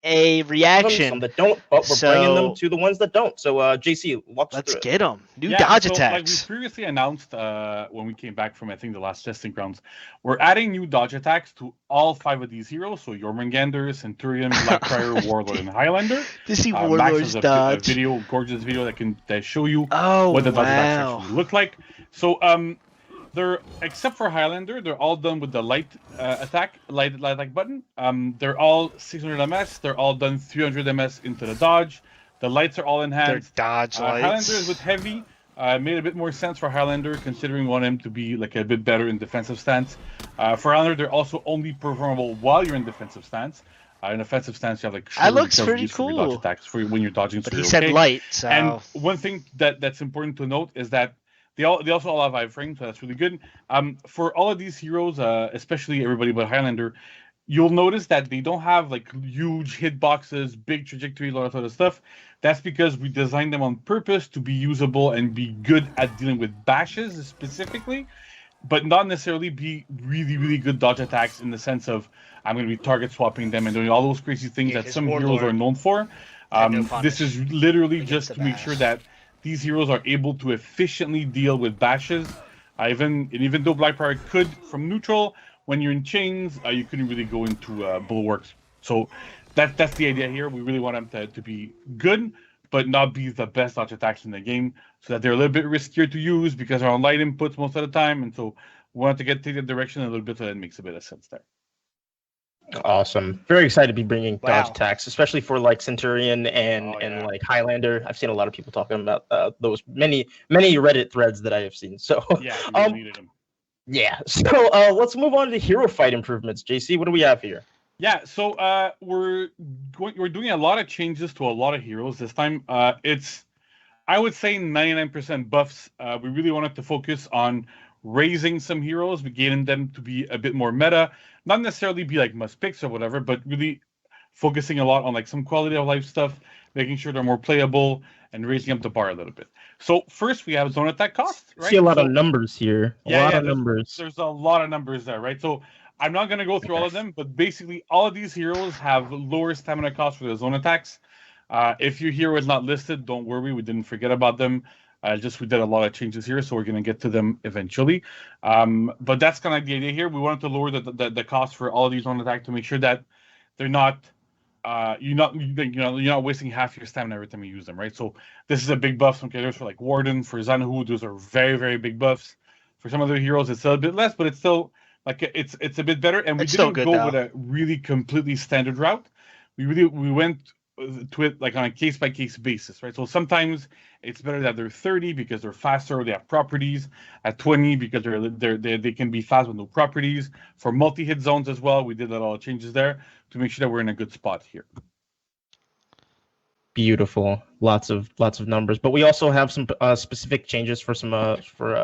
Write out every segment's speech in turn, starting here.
a reaction. Some that don't, but we're bringing them to the ones that don't. So, JC, walk us through it. Let's get them. New dodge attacks. Like we previously announced when we came back from, I think, the last testing grounds, we're adding new dodge attacks to all 5 of these heroes. So Warmonger, Centurion, Blackbriar, Warlord, and Highlander. To see Warlord's dodge. A gorgeous video that can show you what the dodge attacks actually look like. So, they're, except for Highlander, they're all done with the light attack button. They're all 600 MS. They're all done 300 MS into the dodge. The lights are all enhanced. They're dodge lights. Highlander is with heavy. Made a bit more sense for Highlander, considering we want him to be like a bit better in defensive stance. For Highlander, they're also only performable while you're in defensive stance. In offensive stance, you have like that looks pretty cool. Dodge attacks for when you're dodging. But he said light. So. And one thing that's important to note is that they also all have iframe, so that's really good. For all of these heroes, especially everybody but Highlander, you'll notice that they don't have like huge hitboxes, big trajectory, a lot of other stuff. That's because we designed them on purpose to be usable and be good at dealing with bashes specifically, but not necessarily be really, really good dodge attacks in the sense of I'm going to be target swapping them and doing all those crazy things that some heroes are known for. This is literally just to make sure that these heroes are able to efficiently deal with bashes. Even though Blackbriar could from neutral, when you're in chains, you couldn't really go into bulwarks. So that's the idea here. We really want them to be good, but not be the best dodge attacks in the game, so that they're a little bit riskier to use because they're on light inputs most of the time. And so we want to take that direction a little bit, so that makes a bit of sense there. Awesome. Very excited to be bringing dodge attacks, especially for like Centurion and like Highlander. I've seen a lot of people talking about those many Reddit threads that I have seen. So So let's move on to hero fight improvements. JC, what do we have here? Yeah, so we're doing a lot of changes to a lot of heroes this time. It's, I would say, 99% buffs. We really wanted to focus on raising some heroes, getting them to be a bit more meta, not necessarily be like must picks or whatever, but really focusing a lot on like some quality of life stuff, making sure they're more playable and raising up the bar a little bit. So first we have zone attack cost, right? See a lot of numbers here. A lot of numbers. There's a lot of numbers there, right? So I'm not going to go through all of them, but basically all of these heroes have lower stamina cost for the zone attacks. If your hero is not listed, don't worry, we didn't forget about them. We did a lot of changes here, so we're going to get to them eventually. But that's kind of the idea here. We wanted to lower the cost for all of these zone attacks to make sure that they're not you're not wasting half your stamina every time you use them, right? So this is a big buff. Some characters for like Warden, for Zanhu, those are very, very big buffs. For some other heroes, it's a bit less, but it's still like it's a bit better. And we didn't go with a really completely standard route. We went to it like on a case-by-case basis, right? So sometimes it's better that they're 30 because they're faster, they have properties. At 20 because they can be fast with no properties. For multi-hit zones as well, we did a lot of changes there to make sure that we're in a good spot here. Beautiful, lots of numbers, but we also have some specific changes for some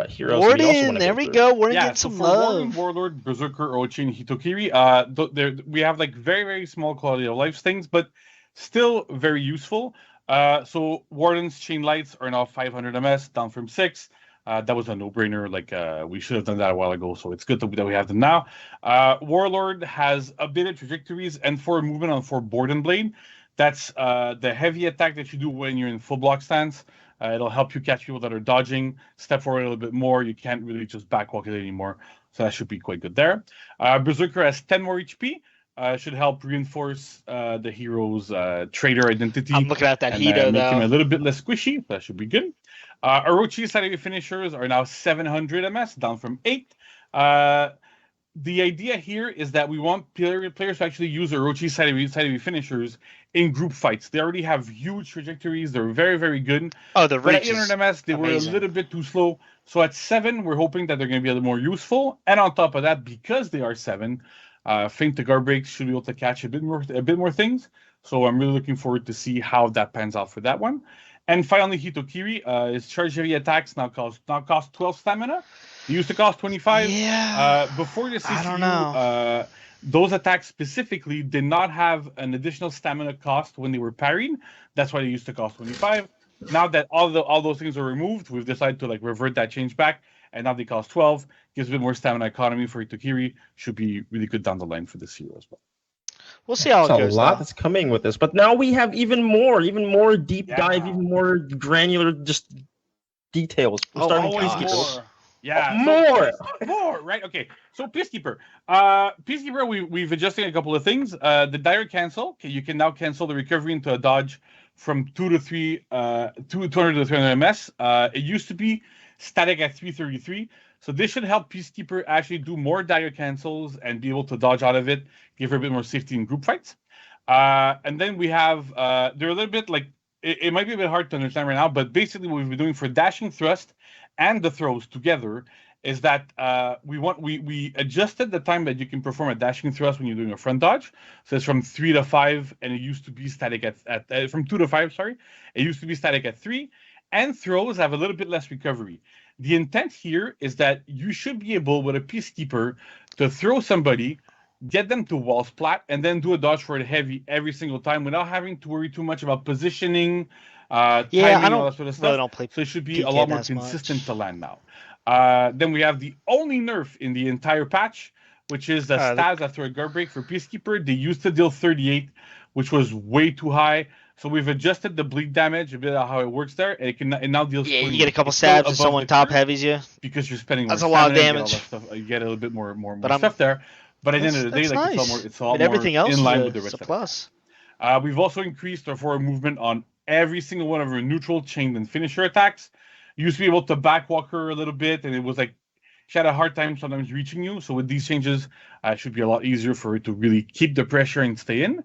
heroes. Warden, there we go. Warden gets some love. Warden, Warlord, Berserker, Orochi, and Hitokiri, we have like very, very small quality of life things, but still very useful. So Warden's chain lights are now 500 MS, down from 6. That was a no-brainer. Like we should have done that a while ago, so it's good that we have them now. Warlord has updated trajectories and forward movement on for Board and Blade. That's the heavy attack that you do when you're in full block stance. It'll help you catch people that are dodging, step forward a little bit more. You can't really just backwalk it anymore, so that should be quite good there. Berserker has 10 more HP. Should help reinforce the hero's trader identity. I'm looking at that Hito, make him a little bit less squishy. That should be good. Orochi's side of finishers are now 700 MS, down from 8. The idea here is that we want players to actually use Orochi's side of finishers in group fights. They already have huge trajectories. They're very, very good. Oh, the reach. But at 800 MS, they were a little bit too slow. So at 7, we're hoping that they're going to be a little more useful. And on top of that, because they are 7, Feint the guard breaks should be able to catch a bit more things. So I'm really looking forward to see how that pans out for that one. And finally, Hitokiri, his charge heavy attacks now cost 12 stamina. They used to cost 25. Yeah. Before this issue, I don't know. Those attacks specifically did not have an additional stamina cost when they were parried. That's why they used to cost 25. Now that all those things are removed, we've decided to like revert that change back, and now they cost 12. Gives a bit more stamina economy for Hitokiri. Should be really good down the line for this hero as well. We'll see how it There's goes. a lot though. that's coming with this, but now we have even more deep Yeah. dive, even more granular, just details. We're Oh starting my Always gosh. more. Yeah. More. More, right? Okay. So Peacekeeper. Peacekeeper, we've adjusted a couple of things. The direct cancel. Okay, you can now cancel the recovery into a dodge from 200 to 300 ms. It used to be static at 333. So this should help Peacekeeper actually do more direct cancels and be able to dodge out of it, give her a bit more safety in group fights. And then we have they're a little bit like it might be a bit hard to understand right now, but basically what we've been doing for dashing thrust and the throws together is that we adjusted the time that you can perform a dashing thrust when you're doing a front dodge. So it's from 3 to 5, and it used to be static at from 2 to 5. Sorry, it used to be static at 3. And throws have a little bit less recovery. The intent here is that you should be able, with a Peacekeeper, to throw somebody, get them to wall splat, and then do a dodge for it heavy every single time without having to worry too much about positioning, timing, all that sort of stuff. Really don't play So it should be a PK lot more as consistent much. to land now. Then we have the only nerf in the entire patch, which is the stabs after a guard break for Peacekeeper. They used to deal 38, which was way too high. So we've adjusted the bleed damage a bit of how it works there. And it now deals. Yeah, 28. you get a couple It's still stabs if above someone the top curve heavies you. because you're spending That's more a lot of stamina, you get all damage. that stuff. You get a little bit more But stuff there. But at the end That's, of the day, that's like nice. it's a lot everything more else in line is with the a rest of it. plus. We've also increased our forward movement on every single one of our neutral, chained, and finisher attacks. You used to be able to backwalk her a little bit, and it was like she had a hard time sometimes reaching you. So with these changes, it should be a lot easier for her to really keep the pressure and stay in.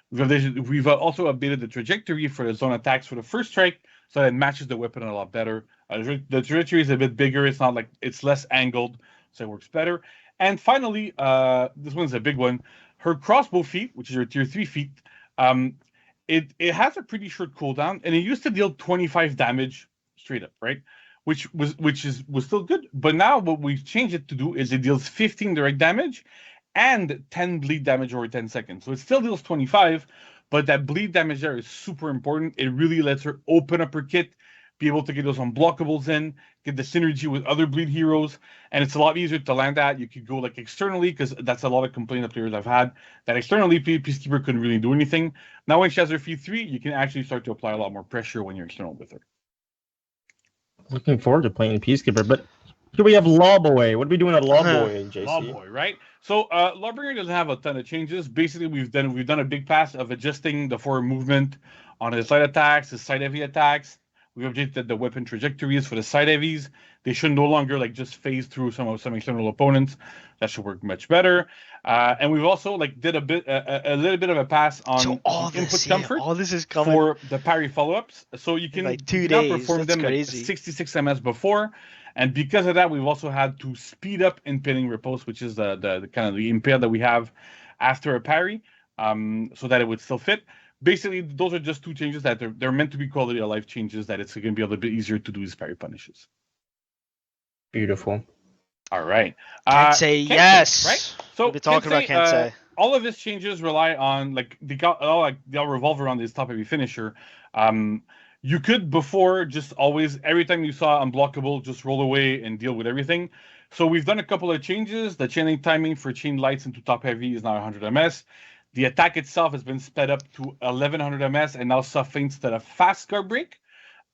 We've also updated the trajectory for the zone attacks for the first strike, so that it matches the weapon a lot better. The trajectory is a bit bigger. It's not like it's less angled, so it works better. And finally, this one's a big one. Her crossbow feat, which is her tier 3 feat, it has a pretty short cooldown, and it used to deal 25 damage straight up, right? Which was still good. But now what we've changed it to do is it deals 15 direct damage and 10 bleed damage over 10 seconds. So it still deals 25, but that bleed damage there is super important. It really lets her open up her kit, be able to get those unblockables in, get the synergy with other bleed heroes, and it's a lot easier to land that. You could go like externally, because that's a lot of complaint that players I've had, that externally Peacekeeper couldn't really do anything. Now when she has her feat 3, you can actually start to apply a lot more pressure when you're external with her. Looking forward to playing Peacekeeper, but here we have Lawboy. What are we doing at Lawboy, JC? Lawboy, right? So Lawbringer doesn't have a ton of changes. Basically, we've done a big pass of adjusting the forward movement on his light attacks, his side heavy attacks. We've updated the weapon trajectories for the side heavies. They should no longer like just phase through some external opponents. That should work much better. And we've also did a little bit of a pass on input comfort. All this is coming for the parry follow-ups. So you can like 2 you now days. perform That's them crazy. like 66 ms before. And because of that, we've also had to speed up impending riposte, which is the kind of the impale that we have after a parry, so that it would still fit. Basically, those are just 2 changes that they're meant to be quality of life changes, that it's going to be a little bit easier to do these parry punishes. Beautiful. All right. Can't say yes. Right? So we've been talking about can't say. All of his changes rely on they all revolve around this top heavy finisher. You could before just always every time you saw unblockable, just roll away and deal with everything. So we've done a couple of changes. The chaining timing for chain lights into top heavy is now 100 ms. The attack itself has been sped up to 1100 ms and now suffers instead of fast guard break.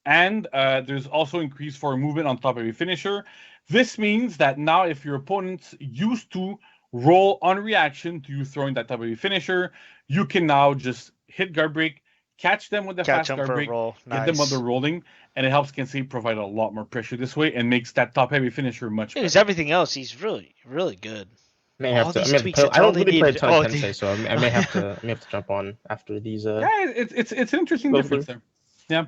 And there's also increased for movement on top heavy finisher. This means that now if your opponents used to roll on reaction to you throwing that top heavy finisher, you can now just hit guard break, catch them with the fast guard break, get them when they're rolling, and it helps Kensei provide a lot more pressure this way and makes that top heavy finisher much better. Because everything else, he's really, really good. I don't really play a ton of Kensei, so I may have to jump on after these. Yeah, it's an interesting difference there. Yeah.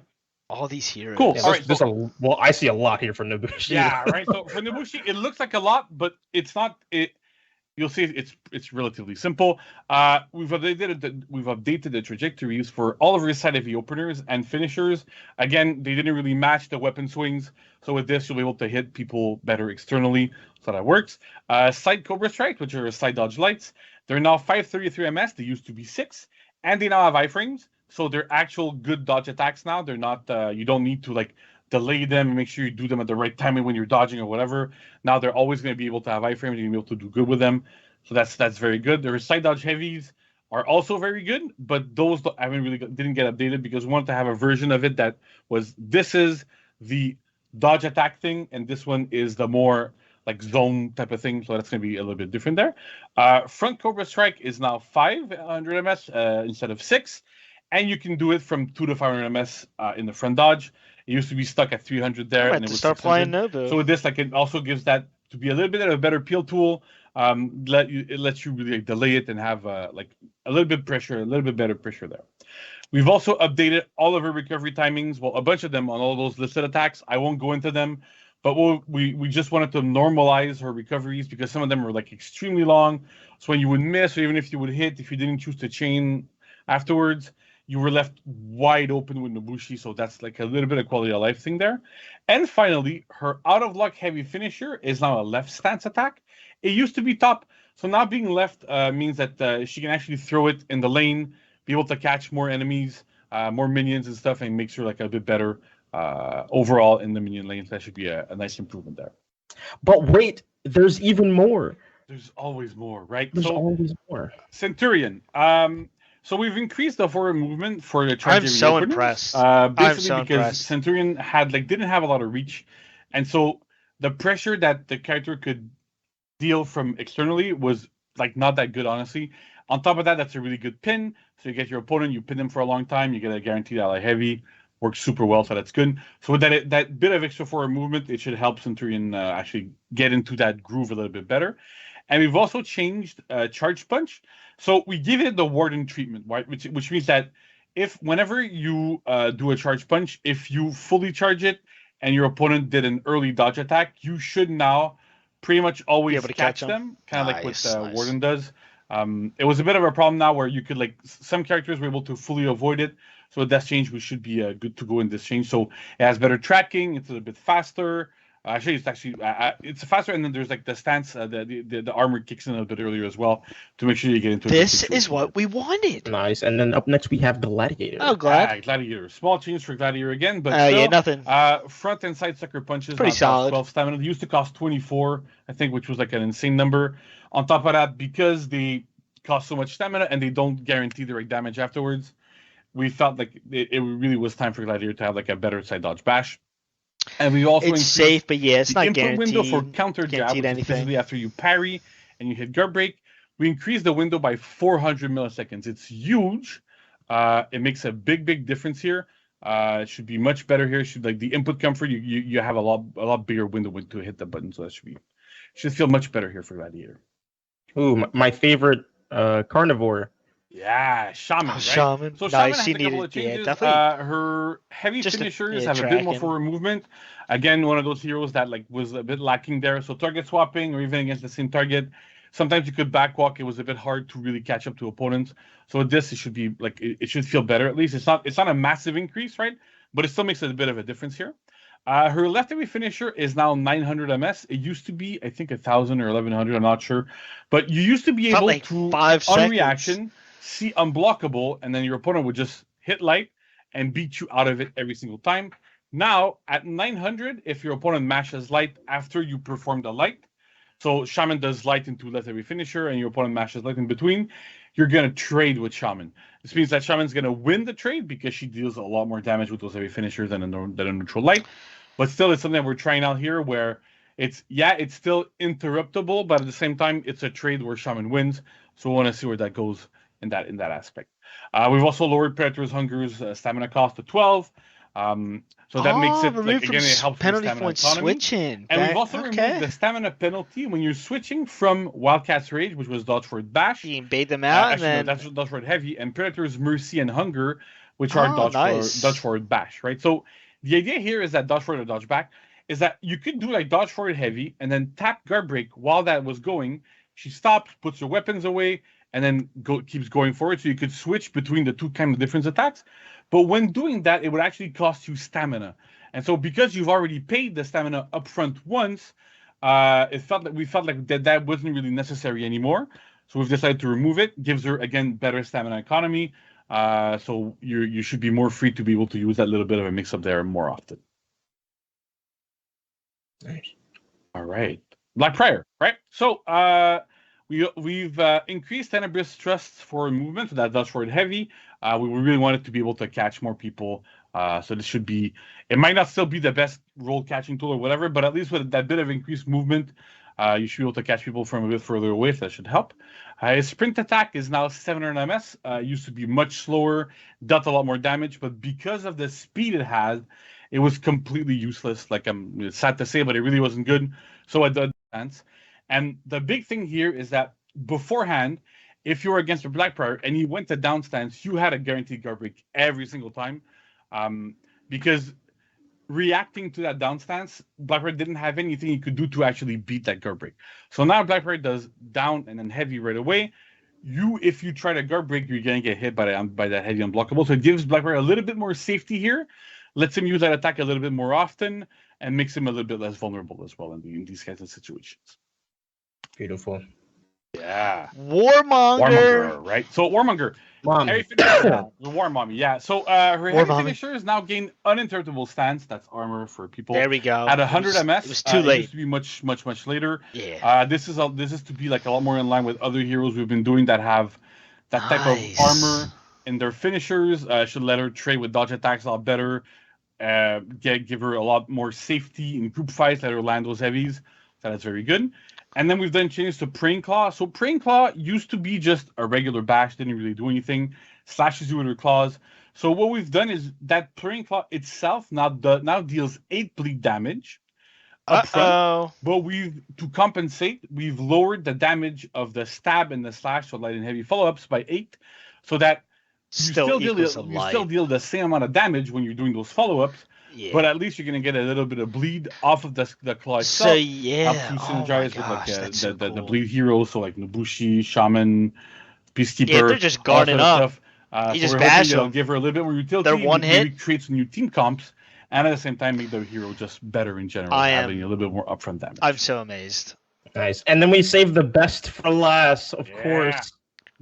All these heroes. Cool. Yeah, I see a lot here for Nobushi. Yeah, right. So for Nobushi, it looks like a lot, but it's not. You'll see it's relatively simple. We've updated the trajectories for all of our side heavy openers and finishers. Again, they didn't really match the weapon swings, so with this you'll be able to hit people better externally, so that works. Side Cobra Strike, which are side dodge lights, they're now 533 ms. They used to be 6, and they now have iframes, so they're actual good dodge attacks now. They're not. You don't need to delay them and make sure you do them at the right timing when you're dodging or whatever. Now they're always going to be able to have iframes. You're going to be able to do good with them. So that's very good. Their side dodge heavies are also very good, but those didn't get updated because we wanted to have a version of it that was this is the dodge attack thing, and this one is the more like zone type of thing. So that's going to be a little bit different there. Front Cobra Strike is now 500 ms instead of 6, and you can do it from 2 to 500 ms in the front dodge. It used to be stuck at 300 there, and it was start 600. playing Nobu. So with this, like, it also gives that to be a little bit of a better peel tool. It lets you really delay it and have like a little bit better pressure there. We've also updated all of her recovery timings. Well, a bunch of them on all those listed attacks. I won't go into them, but we just wanted to normalize her recoveries because some of them were like extremely long. So when you would miss, or even if you would hit, if you didn't choose to chain afterwards, you were left wide open with Nobushi. So that's like a little bit of quality of life thing there. And finally, her out of luck heavy finisher is now a left stance attack. It used to be top, so now being left means that she can actually throw it in the lane, be able to catch more enemies, more minions and stuff, and makes her like a bit better overall in the minion lane. So that should be a nice improvement there. But wait, there's even more. There's always more, right? There's always more. Centurion. So we've increased the forward movement for the charge. I'm so impressed. Basically because Centurion didn't have a lot of reach, and so the pressure that the character could deal from externally was like not that good, honestly. On top of that, that's a really good pin. So you get your opponent, you pin them for a long time, you get a guaranteed ally heavy. Works super well, so that's good. So with that bit of extra forward movement, it should help Centurion actually get into that groove a little bit better. And we've also changed Charge Punch. So we give it the Warden treatment, right? Which means that whenever you do a Charge Punch, if you fully charge it and your opponent did an early dodge attack, you should now pretty much always able to catch them, kind of like what Warden does. It was a bit of a problem now where you could like some characters were able to fully avoid it. So with that change, we should be good to go in this change. So it has better tracking. It's a bit faster. It's faster, and then there's like the stance, the armor kicks in a bit earlier as well to make sure you get into. This is what we wanted. Nice, and then up next we have Gladiator. Oh, Gladiator. Small change for Gladiator again, but still, nothing. Front and side sucker punches. Pretty solid. 12 stamina. They used to cost 24, I think, which was like an insane number. On top of that, because they cost so much stamina and they don't guarantee the right damage afterwards, we felt like it really was time for Gladiator to have like a better side dodge bash. And we also safe, but yeah, it's not guaranteed. Window for counter jab, especially after you parry and you hit guard break. We increased the window by 400 milliseconds. It's huge. It makes a big difference here. It should be much better here. Should like the input comfort. You have a lot bigger window to hit the button, so that should feel much better here for Gladiator. Ooh, my favorite carnivore. Yeah, Shaman. Right? Shaman. So Shaman has a couple of changes. Definitely. Her heavy finishers have a bit more forward movement. Again, one of those heroes that like was a bit lacking there. So target swapping or even against the same target, sometimes you could backwalk. It was a bit hard to really catch up to opponents. So with this, it should be like it should feel better. At least it's not a massive increase, right? But it still makes a bit of a difference here. Her left heavy finisher is now 900 ms. It used to be, I think, 1,000 or 1,100. I'm not sure, but you used to be able to on reaction see unblockable, and then your opponent would just hit light and beat you out of it every single time. Now, at 900, if your opponent mashes light after you perform the light, so Shaman does light into left heavy finisher, and your opponent mashes light in between, you're going to trade with Shaman. This means that Shaman's going to win the trade because she deals a lot more damage with those heavy finishers than a neutral light. But still, it's something that we're trying out here where it's still interruptible, but at the same time, it's a trade where Shaman wins. So we want to see where that goes in that aspect. We've also lowered Predator's Hunger's stamina cost to 12. So that makes it like again it helps penalty with point stamina switching. And we've also removed the stamina penalty when you're switching from Wildcat's Rage, which was dodge forward bash. You can bait them out, and then that's dodge forward heavy, and Predator's Mercy and Hunger, which are dodge forward bash, right? So the idea here is that dodge forward or dodge back is that you could do like dodge forward heavy and then tap guard break while that was going. She stops, puts her weapons away, and then keeps going forward. So you could switch between the two kind of different attacks. But when doing that, it would actually cost you stamina. And so because you've already paid the stamina upfront once, we felt like that wasn't really necessary anymore. So we've decided to remove it. Gives her, again, better stamina economy. So you should be more free to be able to use that little bit of a mix-up there more often. Nice. All right. Black Prior, right? So We've increased Tenebrous Thrust for movement, so that does for it heavy. We really wanted to be able to catch more people. So this should be. It might not still be the best roll catching tool or whatever, but at least with that bit of increased movement, you should be able to catch people from a bit further away. So that should help. His sprint attack is now 700 ms. Used to be much slower, dealt a lot more damage, but because of the speed it had, it was completely useless. Like it's sad to say, but it really wasn't good. So I did dance. And the big thing here is that beforehand, if you were against a Black Prior and you went to down stance, you had a guaranteed guard break every single time. Because reacting to that down stance, Black Prior didn't have anything he could do to actually beat that guard break. So now Black Prior does down and then heavy right away. If you try to guard break, you're going to get hit by that heavy unblockable. So it gives Black Prior a little bit more safety here, lets him use that attack a little bit more often, and makes him a little bit less vulnerable as well in these kinds of situations. Beautiful. Yeah. Warmonger. Right? So Warmonger. Mom. The War Mommy, yeah. So her heavy finishers now gain uninterruptible stance. That's armor for people. There we go. At 100 ms. It was too late. It used to be much later. Yeah. This is to be like a lot more in line with other heroes we've been doing that have that type of armor in their finishers. Should let her trade with dodge attacks a lot better. Give her a lot more safety in group fights. Let her land those heavies. So that's very good. And then we've done changes to Praying Claw. So Praying Claw used to be just a regular bash, didn't really do anything. Slashes you with her claws. So what we've done is that Praying Claw itself now deals 8 bleed damage up front. But to compensate, we've lowered the damage of the stab and the slash, so light and heavy follow-ups, by 8, so that you still deal the same amount of damage when you're doing those follow-ups. Yeah. But at least you're gonna get a little bit of bleed off of the claw itself. So yeah, helps you synergize with the bleed heroes, so like Nobushi, Shaman, Peacekeeper. Yeah, they're just guarding up. You just bash them. Give her a little bit more utility. They're one hit. Maybe create some new team comps, and at the same time make the hero just better in general, having a little bit more upfront damage. I'm so amazed. Nice. And then we save the best for last, of course.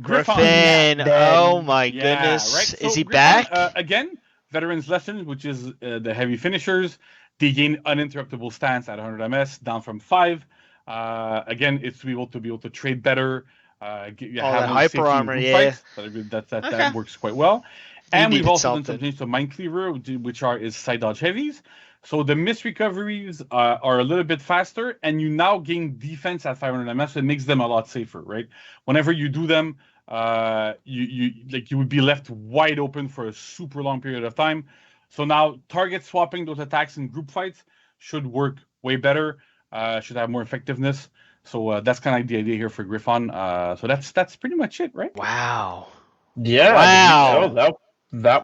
Gryphon. Oh my goodness. Right? So is he Gryphon, back? Again? Veterans Lesson, which is the heavy finishers. They gain uninterruptible stance at 100 ms, down from 5. Again, it's to be able to trade better. Have hyper armor, yeah. That works quite well. And we've also done some changes to Mind Cleaver, which is side dodge heavies. So the miss recoveries are a little bit faster, and you now gain defense at 500 ms, so it makes them a lot safer, right? Whenever you do them, you would be left wide open for a super long period of time. So now target swapping those attacks in group fights should work way better, should have more effectiveness. So that's kind of the idea here for Gryphon. So that's pretty much it, right? Wow. Yeah. Wow. That